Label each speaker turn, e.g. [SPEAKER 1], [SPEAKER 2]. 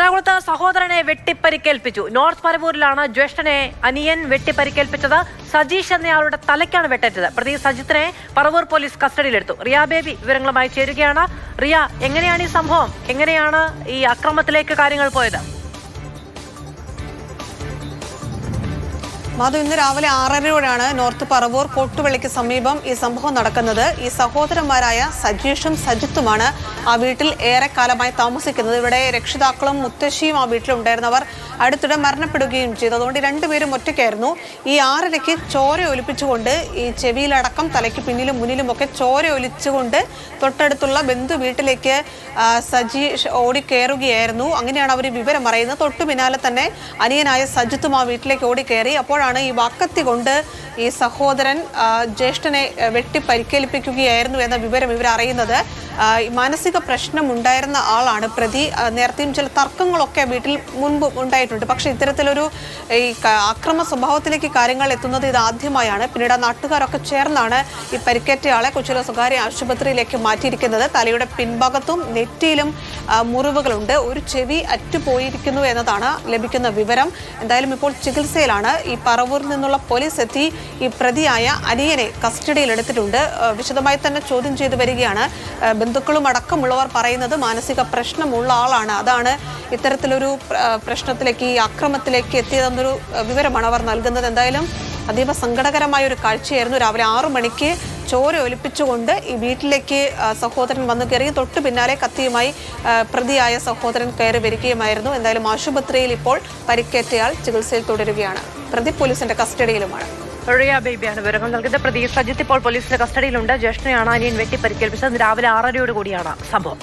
[SPEAKER 1] എറണാകുളത്ത് സഹോദരനെ വെട്ടിപ്പരിക്കേൽപ്പിച്ചു. നോർത്ത് പരവൂരിലാണ് ജ്യേഷ്ഠനെ അനിയൻ വെട്ടിപ്പരിക്കേൽപ്പിച്ചത്. സജീഷ് എന്നയാളുടെ തലയ്ക്കാണ് വെട്ടേറ്റത്. പ്രതി സജിത്തിനെ പറവൂർ പോലീസ് കസ്റ്റഡിയിലെടുത്തു. റിയ ബേബി വിവരങ്ങളുമായി ചേരുകയാണ്. റിയ, എങ്ങനെയാണ് ഈ സംഭവം? എങ്ങനെയാണ് ഈ അക്രമത്തിലേക്ക് കാര്യങ്ങൾ പോയത്?
[SPEAKER 2] മാധു, ഇന്ന് രാവിലെ 6:30 നോർത്ത് പറവൂർ കോട്ടുപള്ളിക്ക് സമീപം ഈ സംഭവം നടക്കുന്നത്. ഈ സഹോദരന്മാരായ സജീഷും സജിത്തുമാണ് ആ വീട്ടിൽ ഏറെക്കാലമായി താമസിക്കുന്നത്. ഇവിടെ രക്ഷിതാക്കളും മുത്തശ്ശിയും ആ വീട്ടിലുണ്ടായിരുന്നവർ അടുത്തിടെ മരണപ്പെടുകയും ചെയ്തു. അതുകൊണ്ട് രണ്ടുപേരും ഒറ്റയ്ക്കായിരുന്നു. ഈ 6:30 ചോര ഒലിപ്പിച്ചുകൊണ്ട് ഈ ചെവിയിലടക്കം തലയ്ക്ക് പിന്നിലും മുന്നിലും ഒക്കെ ചോര ഒലിച്ചുകൊണ്ട് തൊട്ടടുത്തുള്ള ബന്ധു വീട്ടിലേക്ക് സജീഷ് ഓടിക്കയറുകയായിരുന്നു. അങ്ങനെയാണ് അവർ വിവരം അറിയുന്നത്. തൊട്ടു പിന്നാലെ തന്നെ അനിയനായ സജിത്തും ആ വീട്ടിലേക്ക് ഓടിക്കയറി. അപ്പോഴാണ് ഈ വാക്കത്തി കൊണ്ട് ഈ സഹോദരൻ ജ്യേഷ്ഠനെ വെട്ടി പരിക്കേൽപ്പിക്കുകയായിരുന്നു എന്ന വിവരം ഇവർ അറിയുന്നത്. മാനസിക പ്രശ്നം ഉണ്ടായിരുന്ന ആളാണ് പ്രതി. നേരത്തെയും ചില തർക്കങ്ങളൊക്കെ വീട്ടിൽ മുൻപ് ഉണ്ടായിട്ടുണ്ട്. പക്ഷേ ഇത്തരത്തിലൊരു ഈ അക്രമ സ്വഭാവത്തിലേക്ക് കാര്യങ്ങൾ എത്തുന്നത് ഇത് ആദ്യമായാണ്. പിന്നീട് നാട്ടുകാരൊക്കെ ചേർന്നാണ് ഈ പരിക്കേറ്റയാളെ കൊച്ചിയിലെ സ്വകാര്യ ആശുപത്രിയിലേക്ക് മാറ്റിയിരിക്കുന്നത്. തലയുടെ പിൻഭാഗത്തും നെറ്റിയിലും മുറിവുകളുണ്ട്. ഒരു ചെവി അറ്റുപോയിരിക്കുന്നു എന്നതാണ് ലഭിക്കുന്ന വിവരം. എന്തായാലും ഇപ്പോൾ ചികിത്സയിലാണ്. ഈ പറവൂരിൽ നിന്നുള്ള പോലീസ് എത്തി ഈ പ്രതിയായ അനിയനെ കസ്റ്റഡിയിലെടുത്തിട്ടുണ്ട്. വിശദമായി തന്നെ ചോദ്യം ചെയ്തു വരികയാണ്. ബന്ധുക്കളും അടക്കമുള്ളവർ പറയുന്നത് മാനസിക പ്രശ്നമുള്ള ആളാണ്. അതാണ് ഇത്തരത്തിലൊരു പ്രശ്നത്തിലേക്ക്, ഈ അക്രമത്തിലേക്ക് എത്തിയതെന്നൊരു വിവരമാണ് അവർ നൽകുന്നത്. എന്തായാലും അതീവ സങ്കടകരമായ ഒരു കാഴ്ചയായിരുന്നു. രാവിലെ 6 മണിക്ക് ചോര ഒലിപ്പിച്ചുകൊണ്ട് ഈ വീട്ടിലേക്ക് സഹോദരൻ വന്നു കയറി. തൊട്ടു പിന്നാലെ കത്തിയുമായി പ്രതിയായ സഹോദരൻ കയറി വരികയുമായിരുന്നു. എന്തായാലും ആശുപത്രിയിൽ ഇപ്പോൾ പരിക്കേറ്റയാൾ ചികിത്സയിൽ തുടരുകയാണ്. പ്രതി പോലീസിന്റെ കസ്റ്റഡിയിലുമാണ്.
[SPEAKER 1] റിയ ബേബിയാണ് വിവരങ്ങൾ നൽകുന്നത്. പ്രതി സജിത്ത് ഇപ്പോൾ പോലീസിന്റെ കസ്റ്റഡിയിലുണ്ട്. ജ്യേഷ്ഠനെയാണ് അനിയൻ വെട്ടി പരിക്കേൽപ്പിച്ചത്. രാവിലെ 6:30 കൂടിയാണ് സംഭവം.